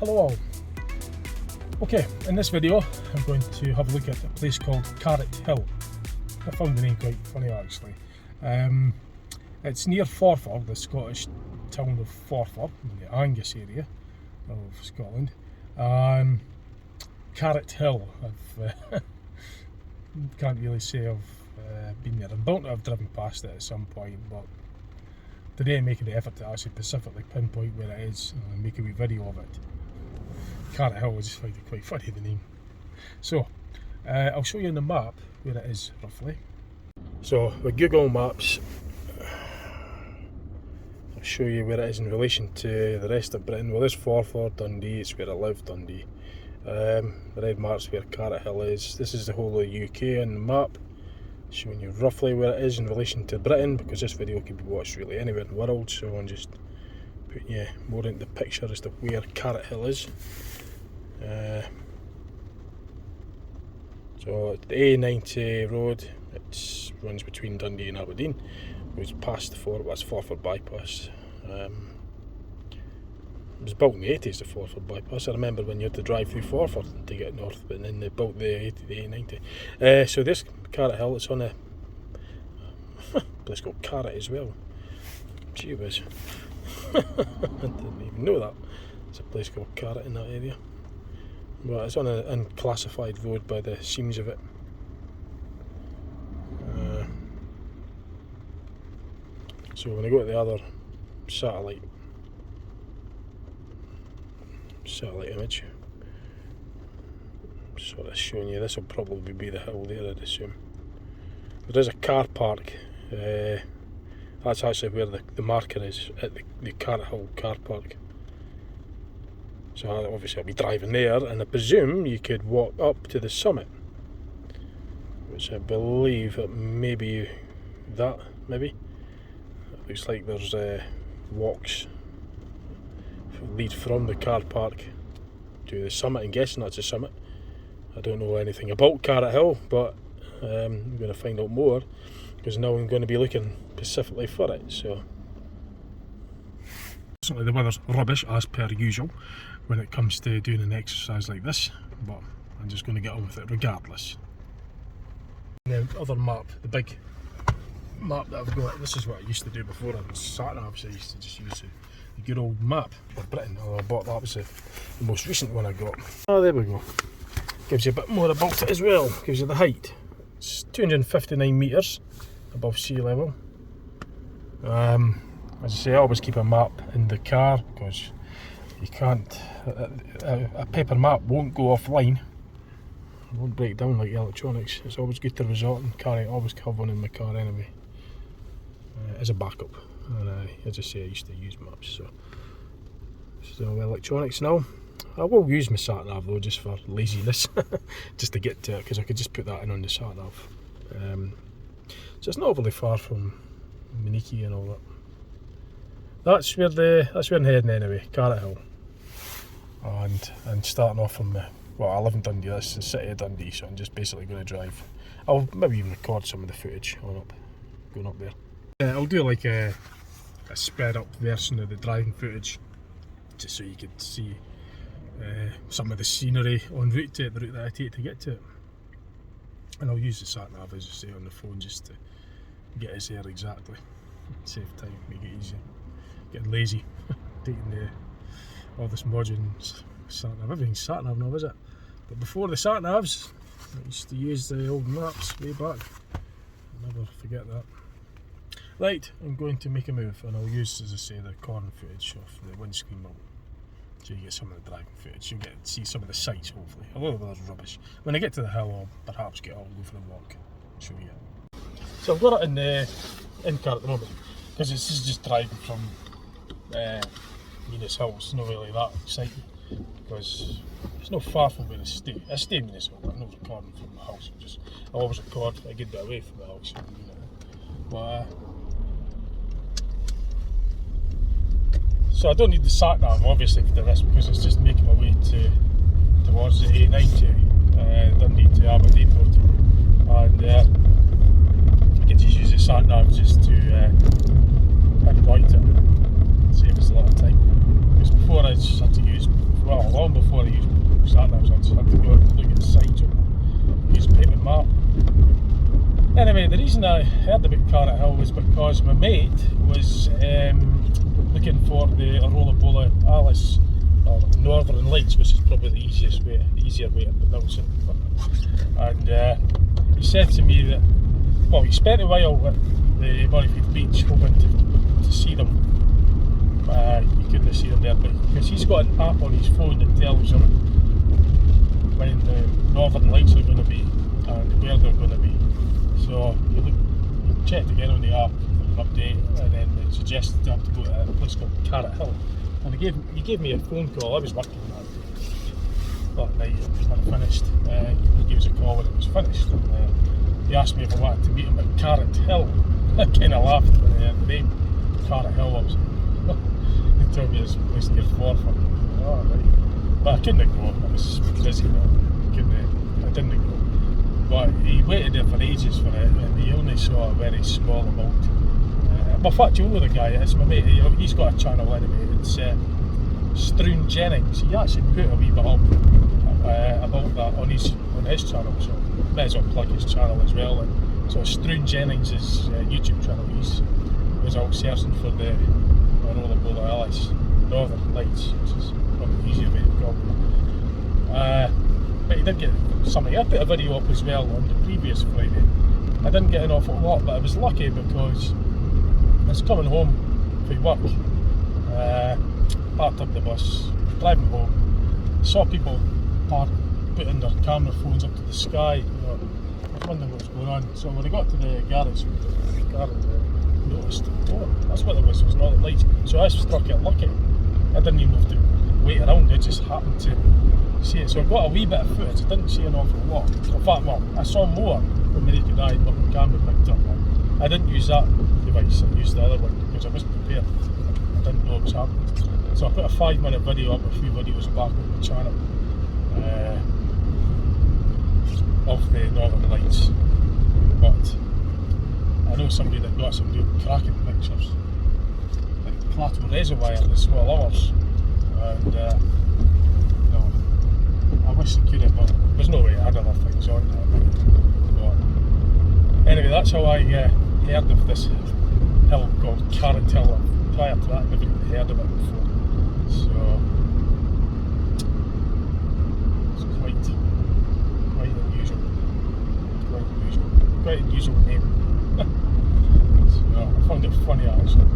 Hello all. Okay, in this video I'm going to have a look at a place called Carrot Hill. I found the name quite funny actually. It's near Forfar, the Scottish town of Forfar, in the Angus area of Scotland. Carrot Hill, I can't really say I've been there. I'm bound to have driven past it at some point, but today I'm making the effort to actually specifically pinpoint where it is and make a wee video of it. Carrot Hill, I just find it quite funny, the name. So, I'll show you on the map where it is roughly. So, with Google Maps, I'll show you where it is in relation to the rest of Britain. Well, there's Forfar, Dundee, it's where I live, Dundee. The red mark's where Carrot Hill is. This is the whole of the UK on the map, showing you roughly where it is in relation to Britain, because this video can be watched really anywhere in the world, so I'm just putting you more into the picture as to where Carrot Hill is. So it's the A90 road, it runs between Dundee and Aberdeen, goes past that's Forfar bypass. It was built in the 80s, the Forfar bypass. I remember when you had to drive through Forfar to get north, but then they built the A90. So this Carrot Hill, it's on a place called Carrot as well. Gee whiz. I didn't even know that. There's a place called Carrot in that area. But it's on an unclassified road by the seams of it. So when I go to the other satellite image, sort of showing you, this will probably be the hill there, I'd assume. There is a car park. That's actually where the marker is, at the Carrot Hill car park. So obviously I'll be driving there, and I presume you could walk up to the summit, which I believe it may be that, maybe. It looks like there's walks lead from the car park to the summit. I'm guessing that's the summit. I don't know anything about Carrot Hill, but I'm going to find out more, because now I'm going to be looking specifically for it. So certainly the weather's rubbish as per usual when it comes to doing an exercise like this, but I'm just going to get on with it regardless. Now, other map, the big map that I've got, this is what I used to do before I was sat navs. I used to just use the good old map of Britain. Although I bought that, was the most recent one I got. Oh, there we go. Gives you a bit more about it as well. Gives you the height. It's 259 metres above sea level. As I say, I always keep a map in the car, because you can't, a paper map won't go offline. It won't break down like electronics. It's always good to resort and carry. I always have one in my car anyway, as a backup. And as I say, I used to use maps, so electronics now. I will use my sat nav though, just for laziness, just to get to it, because I could just put that in on the sat nav. So it's not overly far from Miniki and all that. That's where I'm heading anyway, Carrot Hill. And starting off from I live in Dundee, that's the city of Dundee, so I'm just basically going to drive. I'll maybe even record some of the footage going up there. I'll do like a sped up version of the driving footage, just so you could see some of the scenery en route to it, the route that I take to get to it. And I'll use the sat nav, as I say, on the phone, just to get us there exactly. Save time, make it easy. Getting lazy, taking all this modern sat nav. Everything's sat nav now, is it? But before the sat navs, I used to use the old maps way back. I'll never forget that. Right, I'm going to make a move, and I'll use, as I say, the corner footage of the windscreen mount, so you get some of the driving footage. You'll get to see some of the sights, hopefully. Although the weather's rubbish. When I get to the hill, I'll perhaps go for a walk, show you. So I've got it in car at the moment, because this is just driving from Minas Hill. It's not really that exciting, because it's not far from where I stay. I stay in Minas Hill, but I'm not recording from the house. I always record a good bit away from the house. But so I don't need the sat nav obviously for this, because it's just making my way towards the A90, Dundee to Aberdeen road, and I can just use the sat nav just to pinpoint it, save us a lot of time. Because before I just had to use well, long before I used sat-navs, I just had to go and look at signs on the paper map. Anyway, the reason I heard about Carrot Hill was because my mate was looking for the Aurora Alice, or Northern Lights, which is probably the easier way to pronounce it. And he said to me that, well, he spent a while at the Murrayfield Beach hoping to see them. He couldn't see them there, but because he's got an app on his phone that tells him when the Northern Lights are going to be and where they're going to be. So you checked again on the app for an update, and then it suggested to have to go to a place called Carrot Hill. And he gave me a phone call. I was working that night when I finished. He gave us a call when it was finished. And, he asked me if I wanted to meet him at Carrot Hill. I kind of laughed when I heard the name Carrot Hill. I was he told me it's a place near Forfar. Oh, right. But I couldn't go. I was busy. I didn't go. But he waited there for ages for it, and he only saw a very small amount. But in fact, you know the guy, it's my mate, he's got a channel anyway, it's Struan Jennings. He actually put a wee bit up about that on his channel, so may as well plug his channel as well. And so Struan Jennings' YouTube channel, he was out searching for the Aurora Alice Northern Lights, which is probably the easier way to go. But he did get something. I put a video up as well on the previous Friday. I didn't get an awful lot, but I was lucky because I was coming home from work, parked up the bus, driving home, saw people putting their camera phones up to the sky. I was wondering what was going on. So when I got to the garage, noticed, oh, that's what it was Northern Lights. So I struck it lucky. I didn't even have to wait around, I just happened to see it. So I got a wee bit of footage. I didn't see an awful lot. In fact, well, I saw more when the naked eye, but my camera picked up. I didn't use that device, I used the other one because I wasn't prepared. I didn't know what was happening. So I put a 5-minute video up, a few videos back on the channel of the Northern Lights. But I know somebody that got some real cracking pictures, like the Plateau Reservoir and the small hours. And no, I wish I could have, but there's no way I had other things on that. But anyway, that's how I heard of this hill called Carrot Hill. Prior to that, I never even heard of it before. So it's quite unusual. Quite unusual name. So I found it funny actually.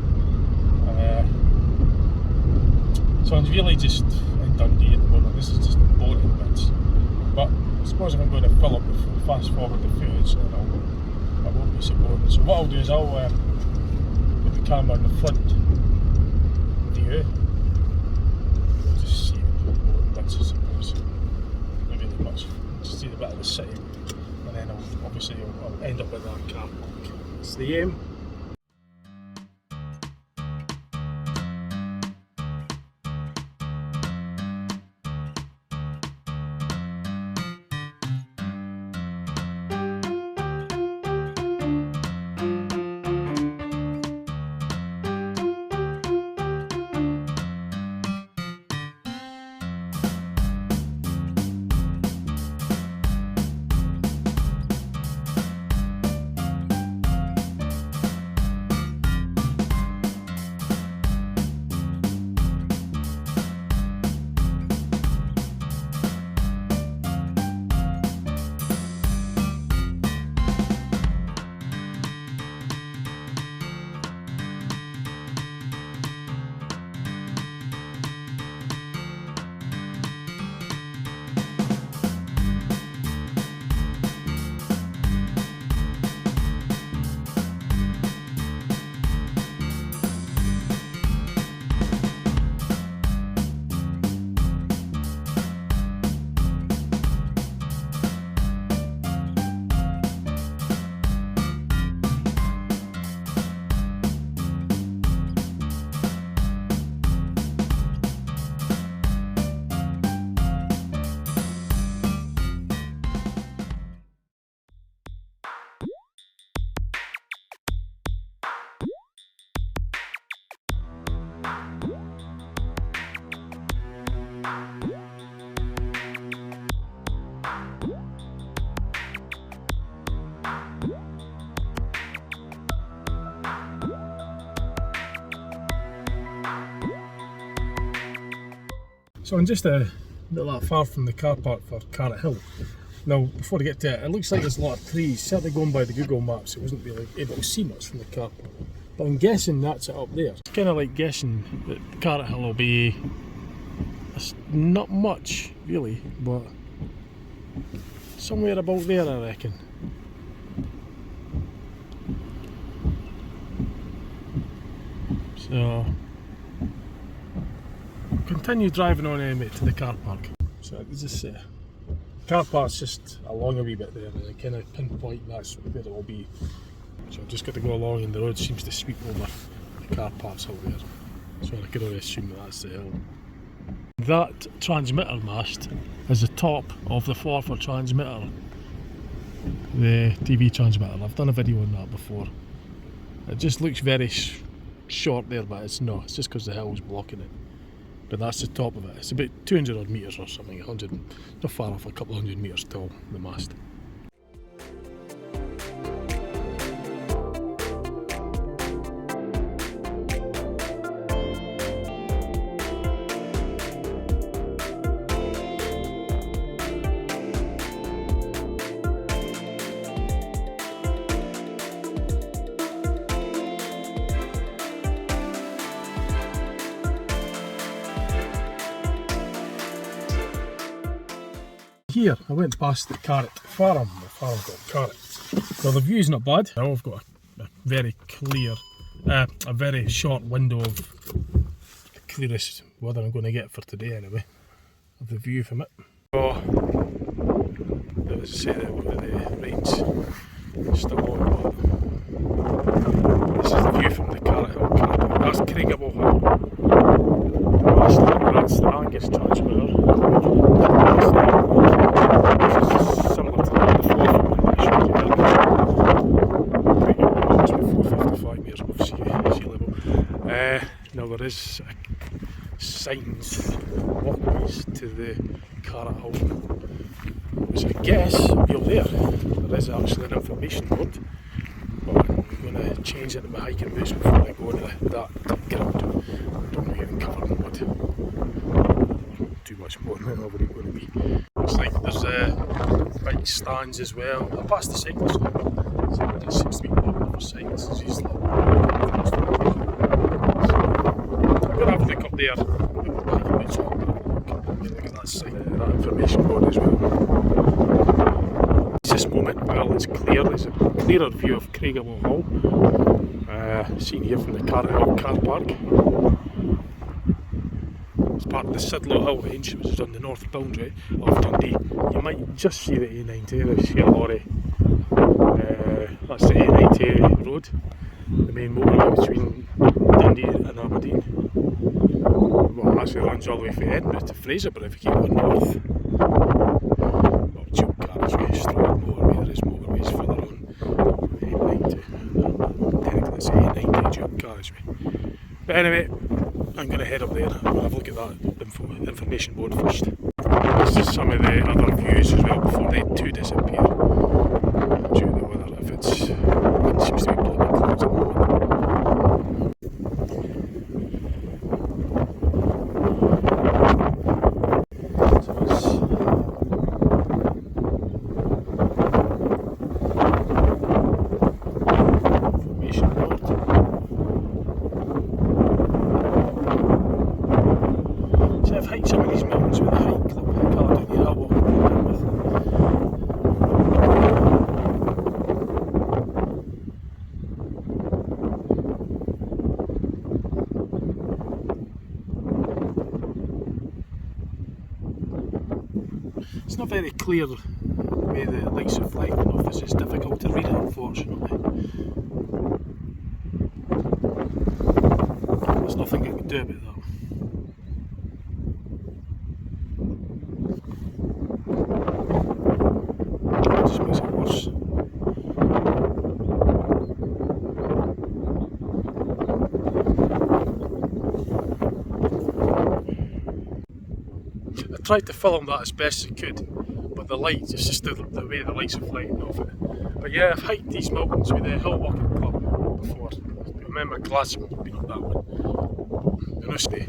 So I'm really just in Dundee at the moment. This is just boring bits. But I suppose if I'm going to fill up the fast forward the footage, then I won't be so boring. So what I'll do is I'll put the camera in the front view. We'll just see the boring bits, I suppose. Not really much. Just see the bit of the city, and then I'll end up with that car park. It's the aim. So I'm just not that far from the car park for Carrot Hill. Now, before I get to it, it looks like there's a lot of trees. Certainly going by the Google Maps, it wasn't really able to see much from the car park. But I'm guessing that's it up there. It's kind of like guessing that Carrot Hill will be not much, really, but somewhere about there, I reckon. So, continue driving on to the car park. So it's just car park's just along a wee bit there, and I kind of pinpoint that's where it will be. So I've just got to go along, and the road seems to sweep over the car park's out there. So I can only assume that's the hill. That transmitter mast is the top of the Forfar transmitter, the TV transmitter. I've done a video on that before. It just looks very short there, but it's not. It's just because the hill's blocking it. But that's the top of it. It's about 200 odd metres or something, 100, not far off, a couple of hundred metres tall, the mast. Here, I went past the Carrot farm, the farm called Carrot. Well, the view's not bad. Now I've got a very clear, a very short window of the clearest weather I'm going to get for today anyway, of the view from it. So, let's say that the rain's still on, but this is the view from the Carrot Hill car park. That's Craigable Hill. That's the Angus transmitter. Similar to that, the Forfar one that I showed you earlier. It's about 455 metres above sea level. Now there is signs, walkways to the Carrot Hill, which I guess will be up there. There is actually an information board, but I'm going to change into my hiking boots before I go into that ground. I don't know even covered in mud. Too much more than I'm already going to be. Looks like there's bike stands as well. I passed the cyclist one, so there seems to be a lot of other signs. I'm going to have a look up there. Look at that sign, that information board as well. At this moment, well, it's clear. There's a clearer view of Craigable Hill, seen here from the Carrot Hill car park. It's part of the Sidlaw Hill range, which is on the north boundary of Dundee. You might just see the A90, there's here a lorry. That's the A90 road, the main motorway between Dundee and Aberdeen. Well, it actually runs all the way from Edinburgh to Fraserburgh if you keep going north. Well, dual carriageway, straight motorway, there is motorways further on the A90. Technically it's the A90 dual carriageway. But anyway, I'm going to head up there and have a look at that information board first. This is some of the other views as well before they too disappear. Due to the weather, if it seems to be blowing clouds at the moment. I've hiked some of these mountains with a hike club with a car down here. I'll walk with. It's not very clear the way the lights are flying off. It's just difficult to read it, unfortunately. There's nothing I can do about that. Just makes it worse. I tried to film that as best as I could, but the lights, it's just the way the lights are flying off it. But yeah, I've hiked these mountains with the Hill Walking Club before. I remember Glasgow being up that one. honestly,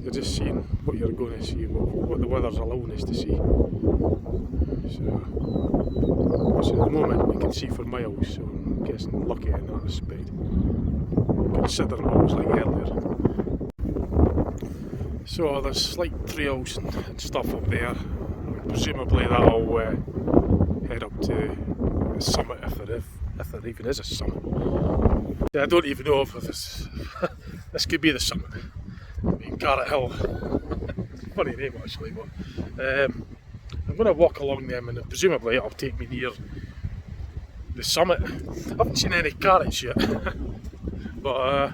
you're just seeing what you're going to see, what the weather's allowing us to see. So at the moment you can see for miles, so I'm guessing lucky in that respect, considering what it was like earlier. So there's slight trails and stuff up there. Presumably that'll head up to the summit if there even is a summit. Yeah, I don't even know if this could be the summit. I mean, Garrett Hill. Funny name actually, but I'm going to walk along them and presumably it'll take me near the summit. I haven't seen any carrots yet, but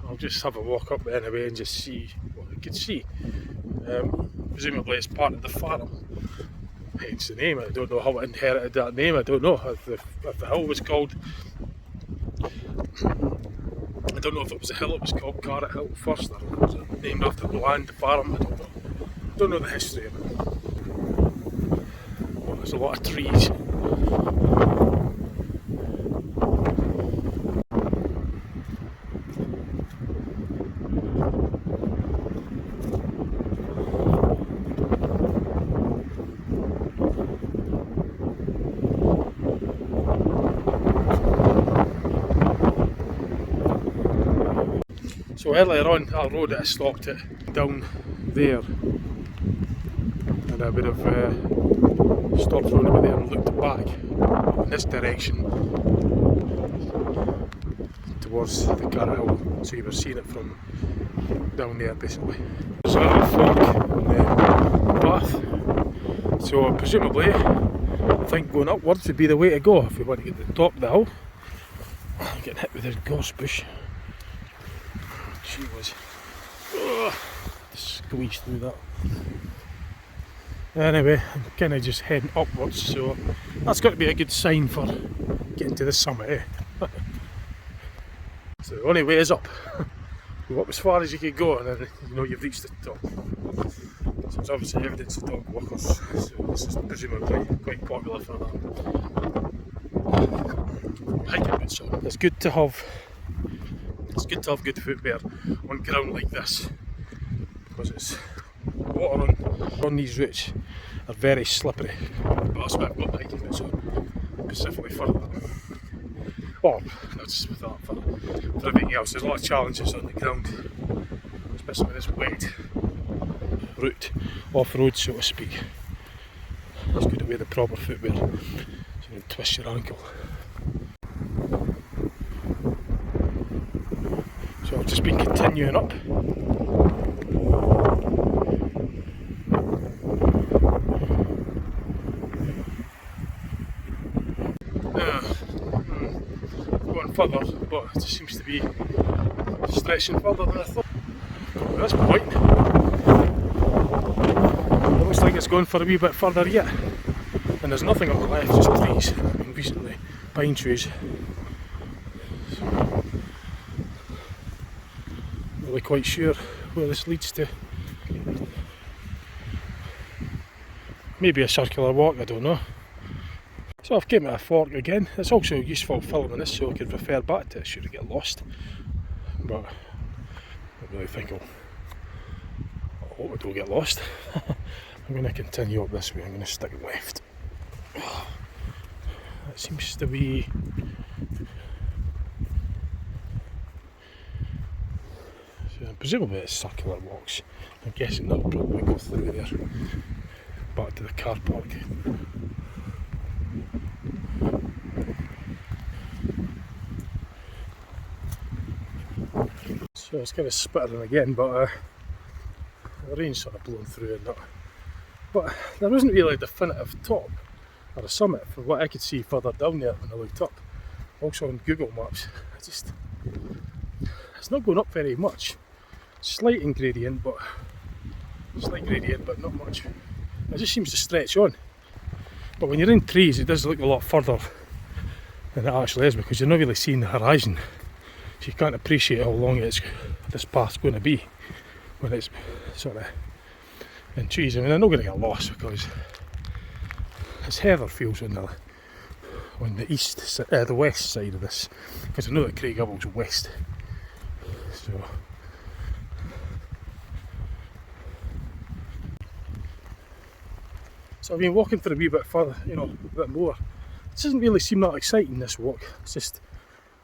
I'll just have a walk up anyway and just see what I can see. Presumably it's part of the farm, hence the name. I don't know how it inherited that name. I don't know if the hill was called, I don't know if it was a hill, it was called Garrett Hill first, or was it named after the land, the farm, I don't know. Don't know the history of it. Well, there's a lot of trees. So earlier on, our road that I stopped at down there, and I would have stopped round about there and looked back in this direction towards the Garrett Hill, so you were seeing it from down there basically. There's a little fork in the path, so presumably I think going upwards would be the way to go if we want to get to the top of the hill. I'm getting hit with this gorse bush. She was squeezed through that. Anyway, I'm kind of just heading upwards, so that's got to be a good sign for getting to the summit, eh? So the only way is up. You go up as far as you can go, and then you know you've reached the top. So there's obviously evidence of dog walkers, so this is presumably quite popular for that. Hiking boots on. It's good to have good footwear on ground like this, because it's water on these routes are very slippery. But that's why I've got hiking boots on, specifically for that. Or not just with that, for everything else. There's a lot of challenges on the ground, especially with this wet route, off-road so to speak. It's good to wear the proper footwear so you don't twist your ankle. So I've just been continuing up. Going further, but it just seems to be stretching further than I thought. At this point, it looks like it's going for a wee bit further yet. And there's nothing on the left, just trees. I mean, recently, pine trees. Really quite sure where this leads to. Maybe a circular walk, I don't know. So I've came at a fork again. It's also useful filming this so I can refer back to it should I get lost. But I don't really think I hope I don't get lost. I'm going to continue up this way. I'm going to stick left. That seems to be presumably it's circular walks. I'm guessing that'll probably go through there, back to the car park. So it's kind of spittering again, but the rain's sort of blowing through and that. But there isn't really a definitive top or a summit from what I could see further down there when I looked up. Also on Google Maps, it's not going up very much. Slight gradient, but not much. It just seems to stretch on. But when you're in trees, it does look a lot further than it actually is, because you're not really seeing the horizon. So you can't appreciate how long this path's going to be when it's sort of in trees. I mean, I'm not going to get lost because it's heather fields on the west side of this, because I know that Craigaville's west. So I've been walking for a wee bit further, you know, a bit more. It doesn't really seem that exciting, this walk. It's just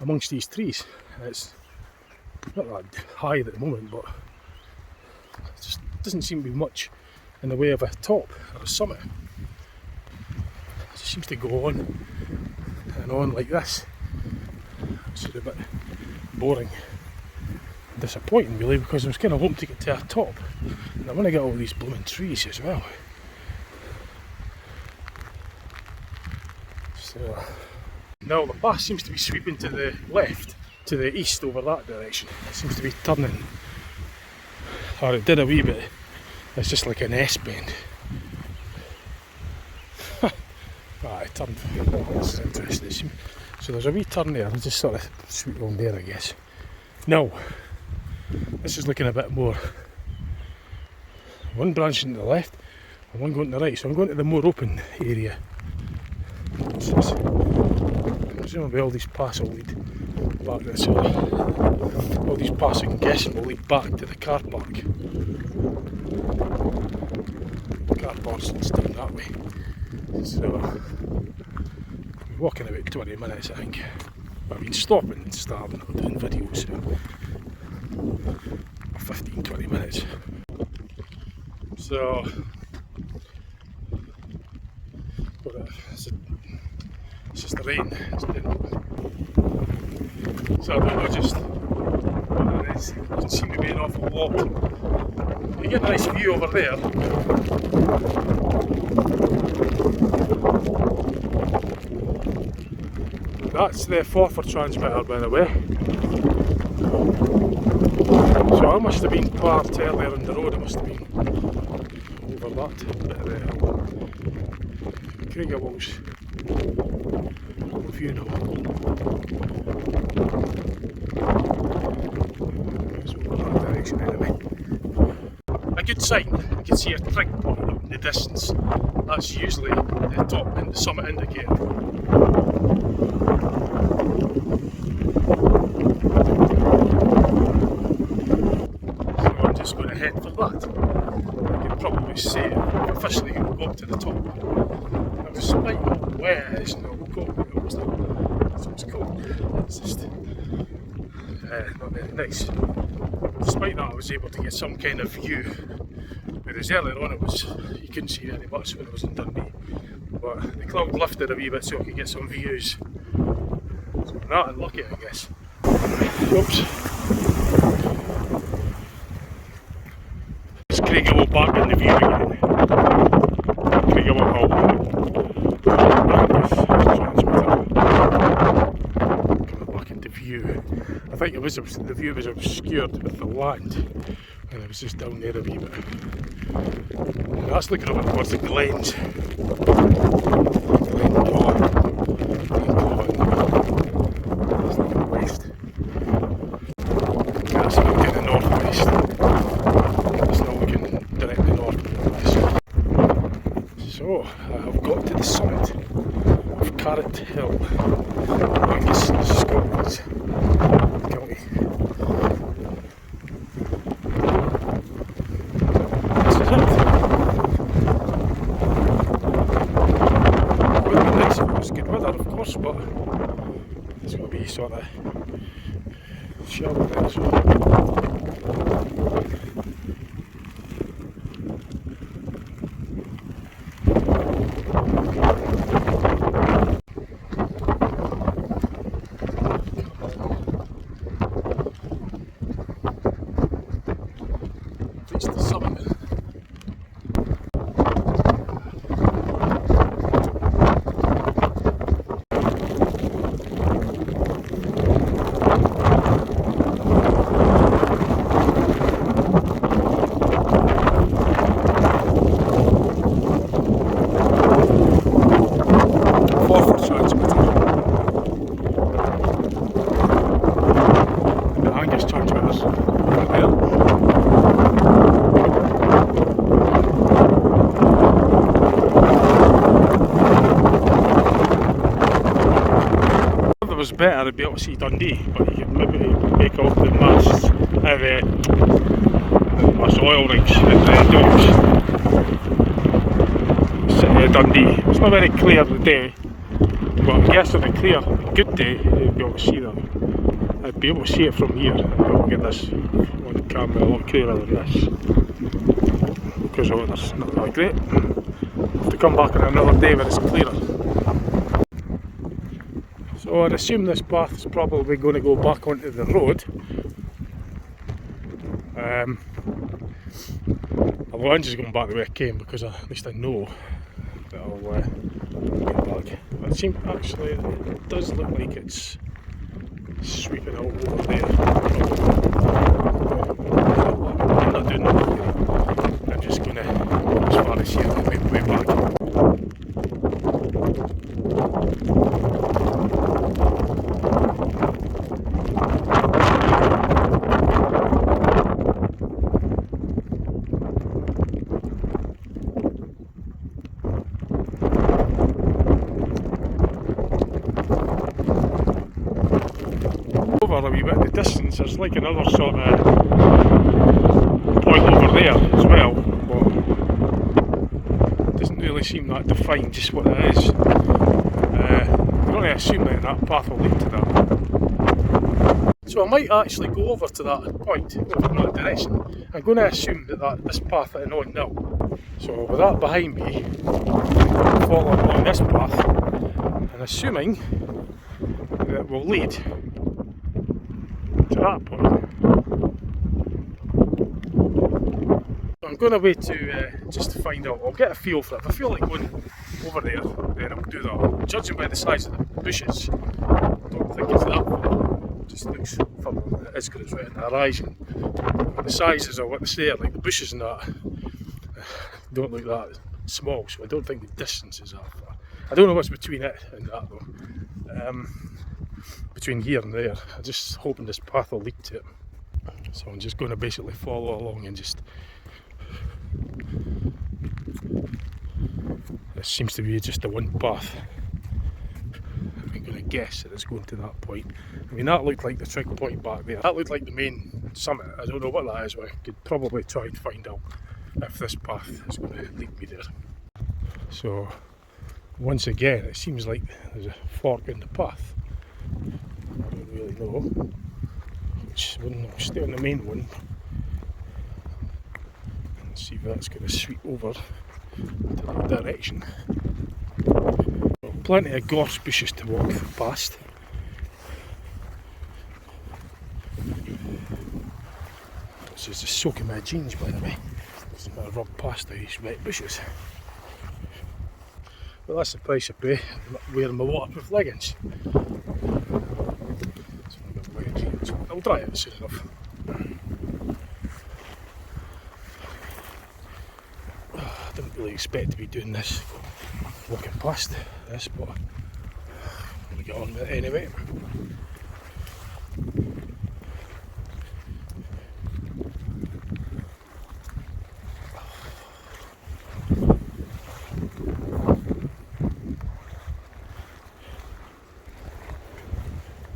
amongst these trees. It's not that high at the moment, but it just doesn't seem to be much in the way of a top or a summit. It just seems to go on and on like this. It's a bit boring, disappointing really, because I was kind of hoping to get to a top, and I want to get all these blooming trees as well. So now the path seems to be sweeping to the left, to the east over that direction. It seems to be turning, or it did a wee bit. It's just like an S-bend. It turned. This is interesting. So there's a wee turn there, I'll just sort of sweep on there, I guess. Now, this is looking a bit more. One branching to the left and one going to the right, so I'm going to the more open area. Presumably all these paths will lead back there, so all these paths I'm guessing will lead back to the car park. Car park's down that way. So I'm walking about 20 minutes, I think. I've been stopping and starting or doing videos for 15-20 minutes. So it's just the rain. So I don't know just what it is. It doesn't seem to be an awful lot. You get a nice view over there. That's the Forfar transmitter, by the way. So I must have been parked earlier on the road. I must have been over that bit of the hill. Craigawalls. If you know. Let's go that direction anyway. A good sign. You can see a trig pointing up in the distance. That's usually the top and the summit indicator. So I'm just going to head for that. I can probably say officially you will go up to the top. Now, despite where it's not cold, it's cold. It's just not very nice. Despite that, I was able to get some kind of view. Whereas earlier on, you couldn't see very much when it was in Dundee. But the cloud lifted a wee bit so I could get some views. So I'm not unlucky, I guess. Oops. It's Craigawall back in the view again. Craigawall Hill. Coming back into view. I think the view was obscured with the land, and it was just down there a wee bit. And that's looking over towards the glens. That's looking west. That's looking to the northwest. It's not looking directly northwest. So I've got to the summit of Carrot Hill, Angus, Scotland's county. This is it. It would be nice if it was good weather, of course, but it's going to be sort of shallow there, so. Reached the summit. Forfar transmitter. The Angus transmitters over there. Was better to be able to see Dundee, but you could maybe make out the masts us oil rigs at the docks. City of Dundee. It's not very clear today, but I guess on a clear, good day, you'll be able to see that. I'd be able to see it from here. I'll get this on camera a lot clearer than this, because the weather's not that great. I'll have to come back on another day when it's clearer. So I'd assume this path is probably going to go back onto the road. Although I'm just going back the way I came, because at least I know that I'll get back. But it does look like it's sweeping out over there. I'm not doing that. I'm just going to go as far as here and make my way back. Over a wee bit in the distance, there's like another sort of point over there as well, but it doesn't really seem that defined just what it is. I'm going to assume that path will lead to that. So I might actually go over to that point, over in that direction. I'm going to assume that this path that I'm on now. So with that behind me, following along this path, and assuming that it will lead to that point. So I'm going away to just to find out. I'll get a feel for it. If I feel like going over there, then I'll do that. Judging by the size of the bushes, I don't think it's that far. It just looks further than it is because it's right on the horizon. But the sizes of what's there, like the bushes and that, don't look that small, so I don't think the distance is that far. I don't know what's between it and that though. Between here and there. I'm just hoping this path will lead to it. So I'm just going to basically follow along and just... This seems to be just the one path. I'm going to guess that it's going to that point. I mean, that looked like the trig point back there. That looked like the main summit. I don't know what that is, but I could probably try and find out if this path is going to lead me there. So once again, it seems like there's a fork in the path. I don't really know which one. I'll stay on the main one and see if that's going to sweep over to that direction. Well, plenty of gorse bushes to walk past. This is just soaking my jeans, by the way. Just going to rub past these wet bushes. But that's the price I pay. I'm not wearing my waterproof leggings. I'll dry it soon enough. I didn't really expect to be doing this, walking past this, but I'm going to get on with it anyway.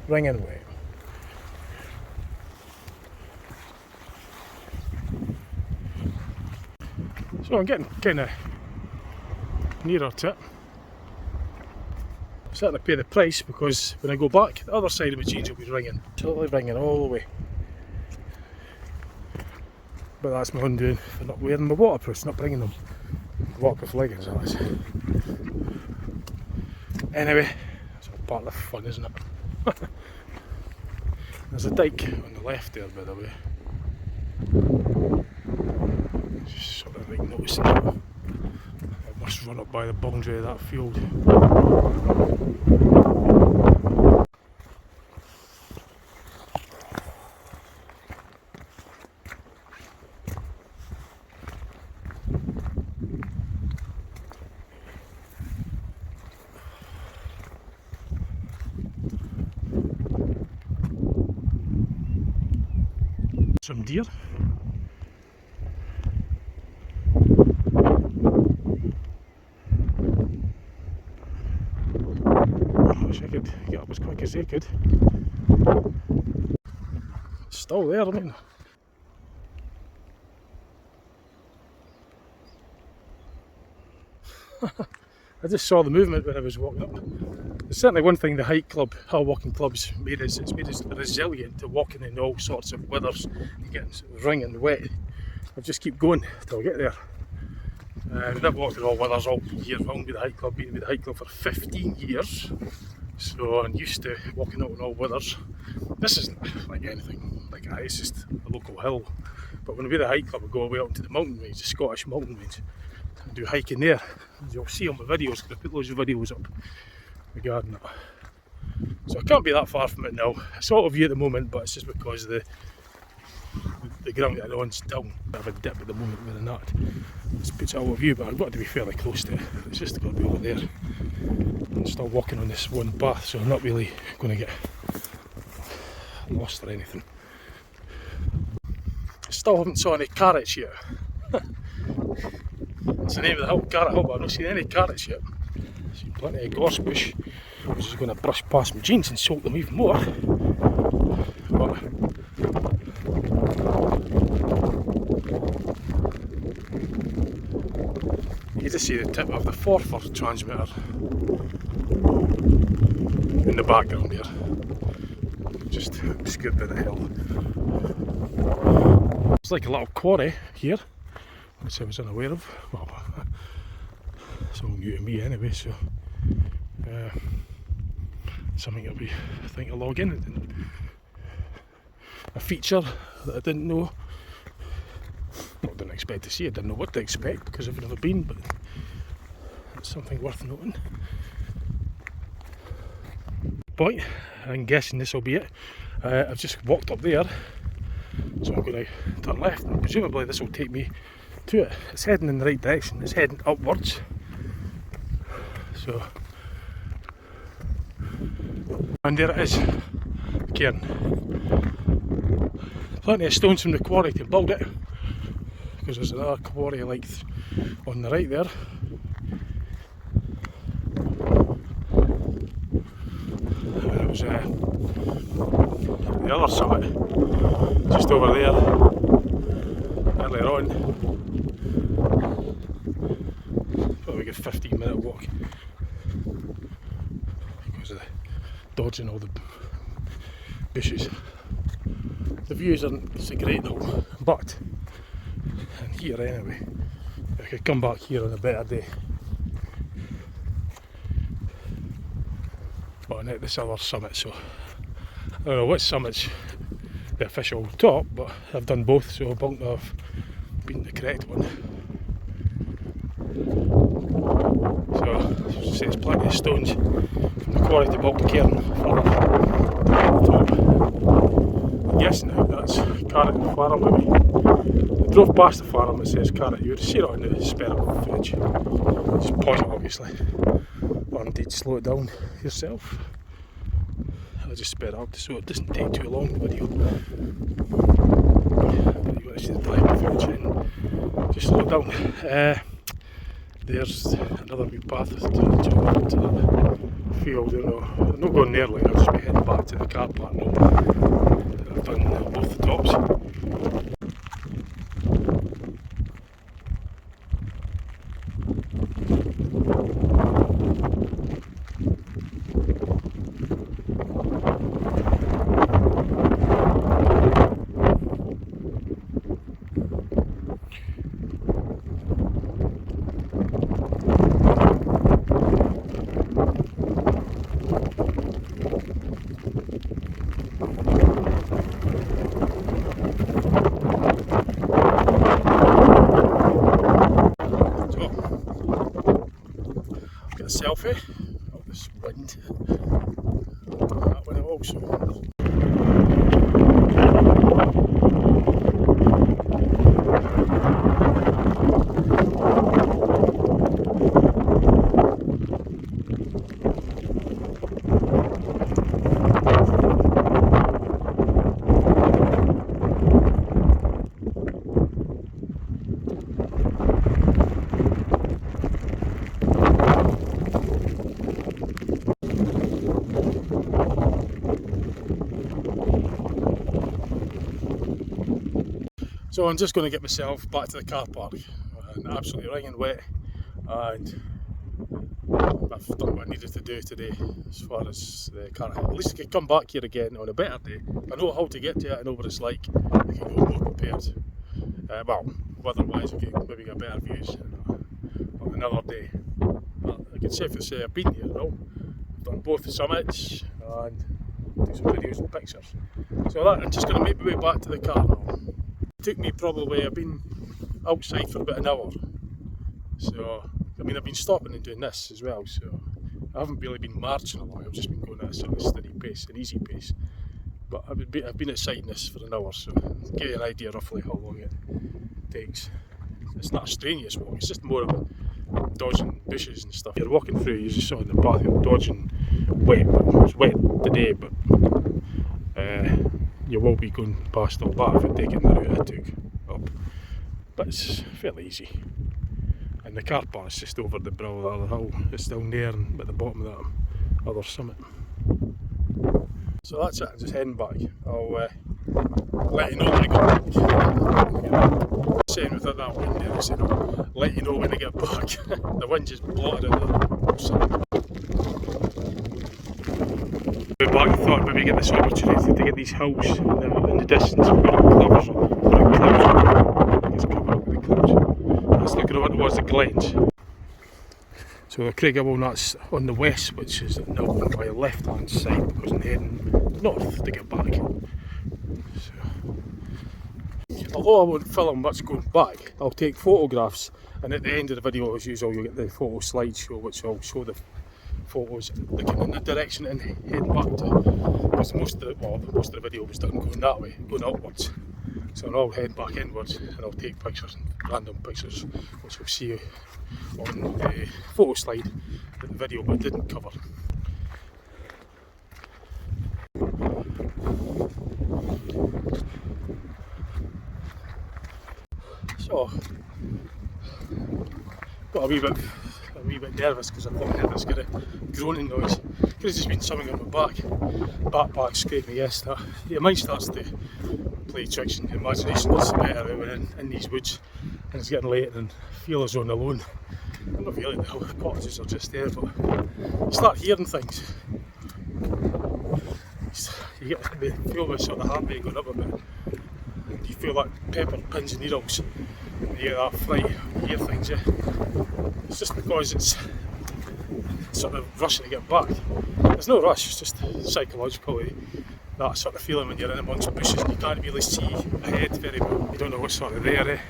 Ringing away. So I'm getting kind of nearer to it. I'm starting to pay the price because when I go back, the other side of my jeans will be ringing. Totally ringing all the way. But that's my undoing for not wearing my waterproofs, not bringing them. Waterproof leggings, that is. Anyway, it's all part of the fun, isn't it? There's a dike on the left there, by the way. Just sort of like noticing that. I must run up by the boundary of that field. Some deer. I wish I could get up as quick as they could. It's still there, I mean, I just saw the movement when I was walking up. There's certainly one thing the hike club, hill walking clubs made us, it's made us resilient to walking in all sorts of weathers and getting wringing wet. I'll just keep going till I get there. I've walked in all weathers all year long with the hike club, been with the hike club for 15 years. So I'm used to walking out in all weathers. This isn't like anything like that, it's just a local hill. But when we're with the hike club, we go away up into the mountain range, the Scottish mountain range, and do hiking there. As you'll see on my videos, because I put loads of videos up regarding it. So I can't be that far from it now. It's out of view at the moment, but it's just because the ground that I'm on's down. I have a dip at the moment where I'm not. This puts it out of view, but I've got to be fairly close to it. It's just got to be over there. I'm still walking on this one path, so I'm not really going to get lost or anything. Still haven't saw any carrots yet. That's the name of the hill, Carrot Hill, but I've not seen any carrots yet. I've seen plenty of gorse bush, which is going to brush past my jeans and soak them even more. But you just see the tip of the Forfar transmitter in the background here. Just scoot by the hill. It's like a little quarry here, which I was unaware of. Well, it's all new to me anyway, so something I'll be, I think, a log in. A feature that I didn't know. Not didn't expect to see. I didn't know what to expect because I've never been, but it's something worth noting. Point. I'm guessing this will be it. I've just walked up there, so I'm going to turn left, and presumably this will take me to it. It's heading in the right direction. It's heading upwards. So, and there it is, cairn. Plenty of stones from the quarry to build it, because there's another quarry like on the right there. It was the other summit, just over there, earlier on. Probably a good 15-minute walk, because of the dodging all the bushes. The views aren't so great though, but and here anyway, I could come back here on a better day. But I'm at this other summit, so I don't know which summit's the official top, but I've done both, so I won't have been the correct one. So, as I say, there's plenty of stones from the quarry to build the cairn further to the top. I'm guessing now that's Carrot Farm maybe. I drove past the farm, it says Carrot. You would see it on the spare footage. Just pause it obviously, or indeed slow it down yourself. I'll just sped up so it doesn't take too long, the video. But you want to see the driving footage and just slow it down. There's another wee path to that field. I'm not going nearly, I'll just be heading back to the car park now. I've done both the tops. Selfie of this wind. That one also. So I'm just going to get myself back to the car park, and absolutely wringing wet, and I've done what I needed to do today as far as the car. At least I could come back here again on a better day. I know how to get to it, I know what it's like. I can go more prepared. Well, weather-wise I could maybe get better views on another day. But I can safely say I've been here now. I've done both summits and took some videos and pictures. So that, I'm just going to make my way back to the car now. It took me probably, I've been outside for about an hour. So, I mean, I've been stopping and doing this as well, so I haven't really been marching along, I've just been going at a sort of steady pace, an easy pace. But I've been outside in this for an hour, so give you an idea roughly how long it takes. It's not a strenuous walk, it's just more of dodging bushes and stuff. You're walking through, you just saw in the path, you're dodging wet. It's wet today, but you will be going past all that if you're taking the route I took up. But it's fairly easy. And the car park is just over the brow of the other hill. It's down there and at the bottom of that other summit. So that's it, I'm just heading back. I'll let you know when I get back. Saying without that wind there, I said I'll let you know when I get back. The wind just blotted out the summit. Back, I thought maybe get this opportunity to get these hills in the distance. We've got clouds. It's covered up with the clouds. That's looking at what it was, the glens. So the Craigavon, that's on the west, which is now on my left hand side because I'm heading north to get back. So, although I won't film much going back, I'll take photographs, and at the end of the video as usual you'll get the photo slideshow which will show the photos looking in the direction and heading back to, because most of the video was done going that way, going upwards. So I'll head back inwards and I'll take pictures, random pictures, which you'll see on the photo slide that the video but didn't cover. So, got a wee bit nervous because I thought I heard this kind of groaning noise. Could have just been something on my backpack scraping me yesterday. Your mind starts to play tricks and your imagination gets better when we're in these woods and it's getting late and I feel as though I'm alone. I'm not feeling the cottages are just there, but you start hearing things. You feel the sort of heart rate going up a bit. You feel like pepper, pins and needles. And you get that fright, you hear things, yeah. It's just because it's sort of rushing to get back. There's no rush, it's just psychologically that sort of feeling when you're in amongst bushes and you can't really see ahead very well. You don't know what's sort of there, eh?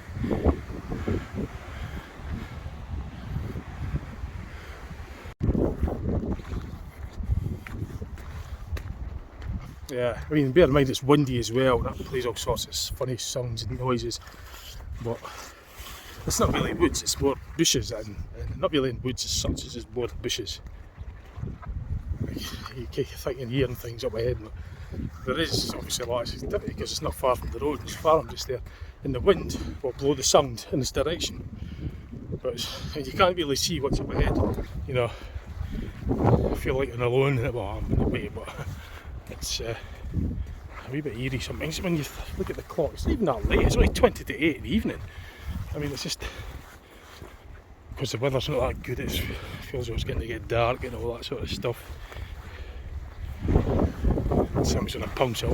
Yeah, I mean, bear in mind it's windy as well, that plays all sorts of funny sounds and noises, but it's not really woods, it's more bushes, and not really in woods as such, it's just more bushes. You think you're hearing things up ahead, but there is obviously a lot of activity because it's not far from the road, it's far from just there, and the wind will blow the sound in this direction, but you can't really see what's up ahead, you know. I feel like I'm alone, well I'm in a way, but it's a wee bit eerie sometimes when you look at the clock. It's not even that late, it's only 20 to 8 in the evening. I mean, it's just because the weather's not that good, it feels like it's going to get dark and all that sort of stuff. Somebody's going to pounce out.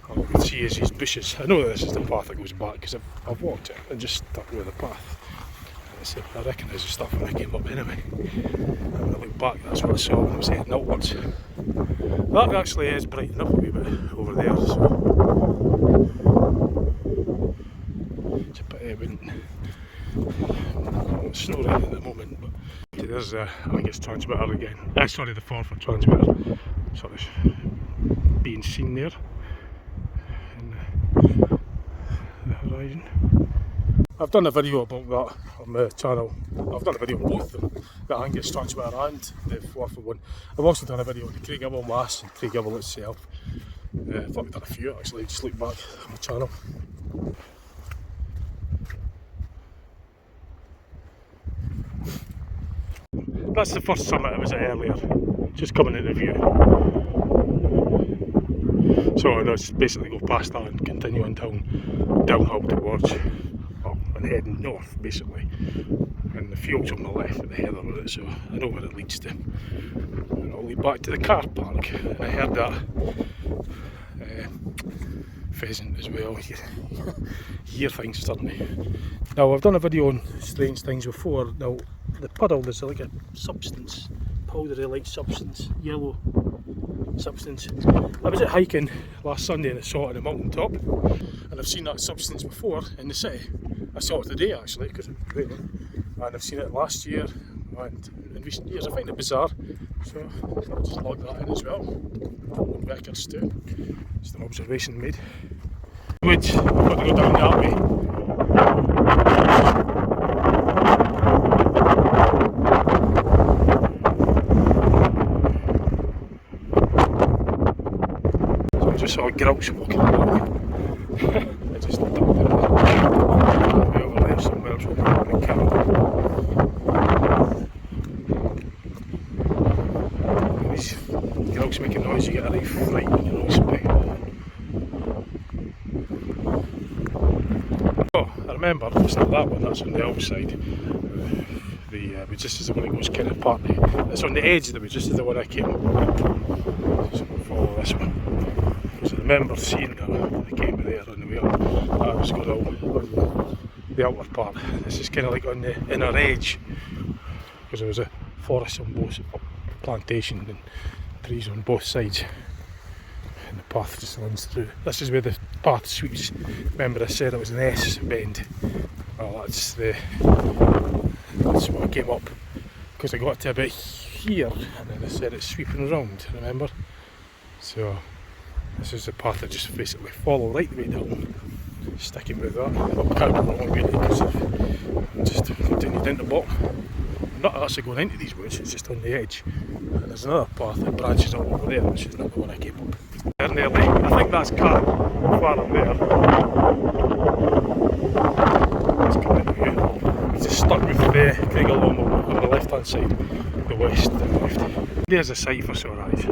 All you can see is these bushes. I know that this is the path that goes back because I've walked it and just stuck with the path. I recognise the stuff when I came up anyway. And when I look back, that's what I saw when I was heading outwards. That actually is brightening up a wee bit over there, so it's a bit wind. It's snow right at the moment, but there's I think it's transmitter again. Sorry, the forward transmitter sort of being seen there in the horizon. I've done a video about that on my channel. I've done a video on both of them, the Angus transmitter and the Forfar one. I've also done a video on the Craigavon Mass and Craigavon itself. I thought we'd done a few actually, just look back on my channel. That's the first summit I was at earlier, just coming into view. So I know it's basically go past that and continue on downhill towards, well, and heading north basically. And the fields on the left at the head of it, so I know where it leads to. And I'll lead back to the car park. And I heard that pheasant as well. You hear things suddenly. Now I've done a video on strange things before. Now the puddle, there's like a substance, powdery like substance, yellow substance. I was out hiking last Sunday and I saw it on the mountain top, and I've seen that substance before in the city. I saw it today actually because it was raining, and I've seen it last year and in recent years. I find it bizarre, so I'll just log that in as well. Records too. Just an observation made. Which I've got to go down that way. So I just saw a grouch walking along. I just ducked in there. Way over there somewhere, I was walking on the camera. And these grouch making noise, you get a right frightening noise. Remember, it's not that one, that's on the outside. But just as the one that goes kind of partly, it's on the edge of the wood, just as the one I came up with. So we'll follow this one. So I remember seeing that, I came there on the way up. I was going on the outer part. This is kind of like on the inner edge, because there was a forest on both, plantation and trees on both sides. And the path just runs through. This is where the path sweeps. Remember I said it was an S bend. Well, that's what I came up, because I got to about here and then I said it's sweeping around, remember? So this is the path I just basically follow right the way down, sticking with that. Well, I can't go wrong really because I've just continued into the bottom. I'm not actually going into these woods, it's just on the edge. And there's another path that branches out over there, which is not the one I came up. There nearly, I think that's car far up there. It's coming into view. It's just stuck with the Craig along on the left hand side, the west and the left. There's a sight for sore eyes.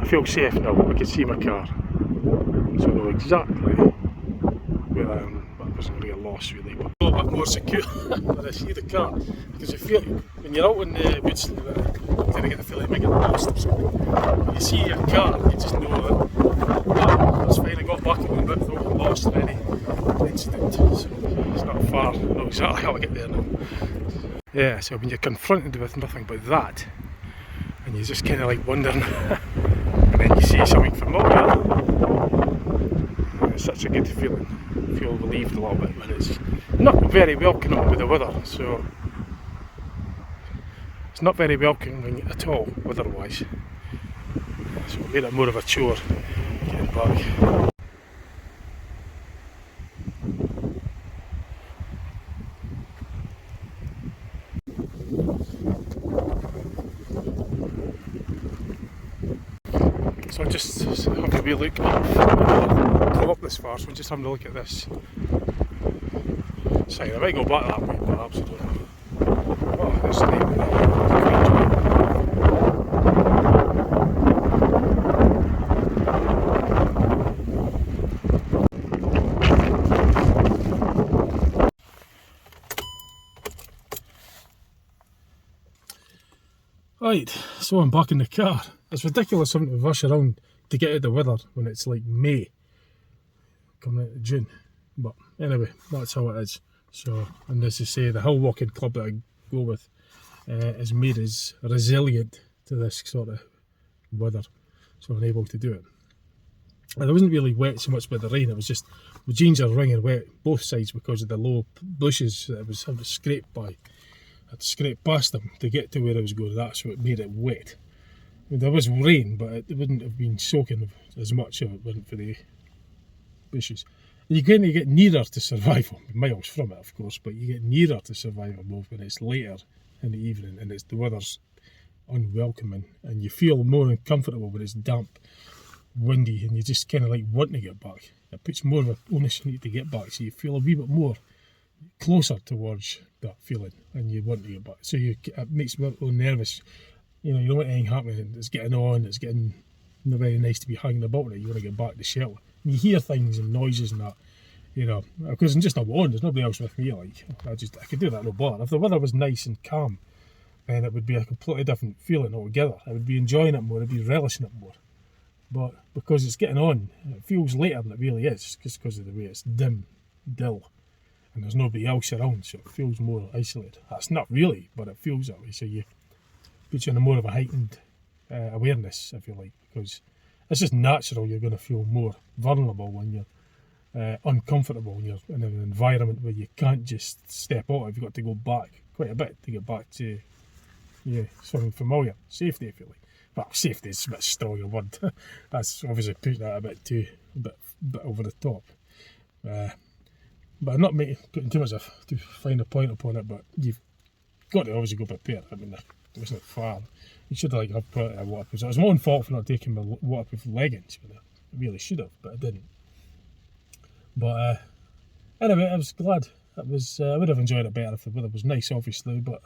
I feel safe now, I can see my car. So I know exactly where I am. I wasn't going to get lost really, but a little bit more secure when I see the car. Because you feel, when you're out in the woods, you kind of get the feeling you might get lost or something. When you see your car, you just know that that's fine. I got back a little bit, though I lost in any incident. So it's not far, I know exactly how I get there now. Yeah, so when you're confronted with nothing but that, and you're just kind of like wondering, and then you see something familiar, it's such a good feeling. You feel relieved a little bit when it's not very welcoming with the weather, so it's not very welcoming at all weather-wise. So it made it more of a chore getting back. So I just have a wee look up. Come up this far, so I'm just having a look at this sign. I might go back that way, perhaps, I don't know. Oh, there's the name of that. Right, so I'm back in the car. It's ridiculous having to rush around to get out the weather when it's like May, coming into June. But anyway, that's how it is. So, and as I say, the hill walking club that I go with is made us resilient to this sort of weather, so I'm able to do it. And I wasn't really wet so much by the rain, it was just the jeans are wringing wet both sides because of the low bushes that I was having to scrape by. I had to scrape past them to get to where I was going, that's what made it wet. I mean, there was rain, but it wouldn't have been soaking as much if it wasn't for the bushes. And you kind of get nearer to survival, miles from it of course, but you get nearer to survival mode when it's later in the evening and the weather's unwelcoming and you feel more uncomfortable when it's damp, windy, and you just kind of like wanting to get back. It puts more of an onus on you to get back, so you feel a wee bit more closer towards that feeling, and you want to get back. So it makes me nervous. You know, you don't want anything happening. It's getting on. It's getting not very nice to be hanging about it. You want to get back to shelter. And you hear things and noises and that. You know, because I'm just alone. There's nobody else with me. Like I could do that no bother. If the weather was nice and calm, then it would be a completely different feeling altogether. I would be enjoying it more. I'd be relishing it more. But because it's getting on, it feels later than it really is, just because of the way it's dim, dull, and there's nobody else around, so it feels more isolated. That's not really, but it feels that way. So you puts you in a more of a heightened awareness, if you like, because it's just natural. You're going to feel more vulnerable when you're uncomfortable, when you're in an environment where you can't just step out. You've got to go back quite a bit to get back to something familiar, safety, if you like. Well, safety is a bit strong a word. That's obviously putting that a bit over the top. But I'm not putting too much to find a point upon it. But you've got to obviously go prepared. I mean, it wasn't far. You should have put a waterproof. It was my own fault for not taking my waterproof leggings. I really should have, but I didn't. But anyway, I was glad. I would have enjoyed it better if the weather was nice, obviously. But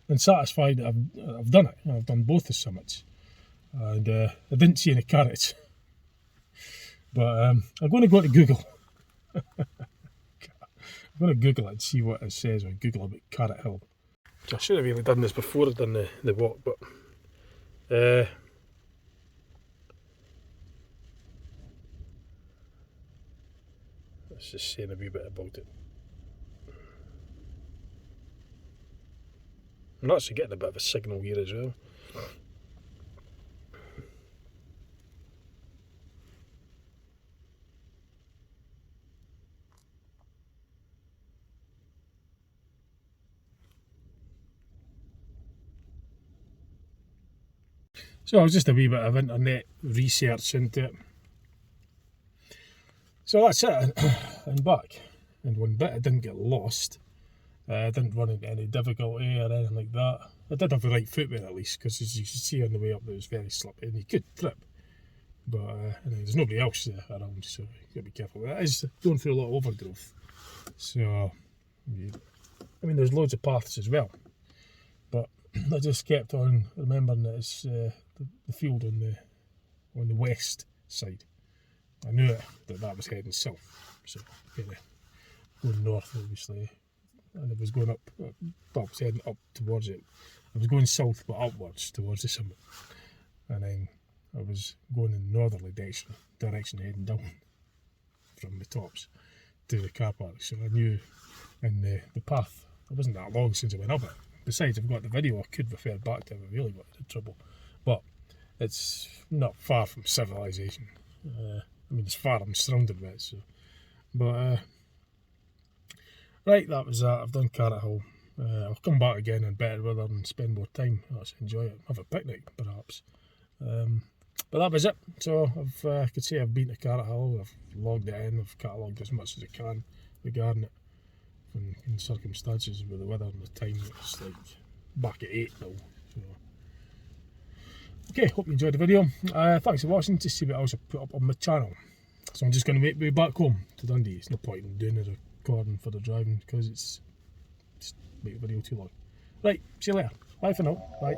I'm satisfied that I've done it. I've done both the summits. And I didn't see any carrots, but I'm going to go to Google. I'm going to Google it and see what it says on Google about Carrot Hill. I should have really done this before I'd done the walk, but let's just say a wee bit about it. I'm actually getting a bit of a signal here as well. So it was just a wee bit of internet research into it. So that's it, and back. And one bit I didn't get lost. I didn't run into any difficulty or anything like that. I did have the right footwear at least, because as you can see on the way up it was very slippy and you could trip. But there's nobody else around, so you've got to be careful. It is going through a lot of overgrowth. So, I mean, there's loads of paths as well. But I just kept on remembering that it's the field on the west side. I knew that was heading south, so going north obviously, and it was going up. Well, I was heading up towards it. I was going south but upwards towards the summit, and then I was going in the northerly direction heading down from the tops to the car park. So I knew, and the path, it wasn't that long since I went up it. Besides, I've got the video I could refer back to if I really got into trouble. But it's not far from civilization. I mean, it's far, I'm surrounded by it. So, but right, that was that. I've done Carrot Hill. I'll come back again in better weather and spend more time. I'll actually enjoy it. Have a picnic, perhaps. But that was it. So I could say I've been to Carrot Hill. I've logged it in. I've catalogued as much as I can regarding it. In circumstances with the weather and the time, it's like back at 8 now. So. Okay, hope you enjoyed the video. Thanks for watching. To see what else I put up on my channel. So I'm just going to make my way back home to Dundee. It's no point in doing the recording for the driving because it's make the video too long. Right, see you later. Bye for now. Bye.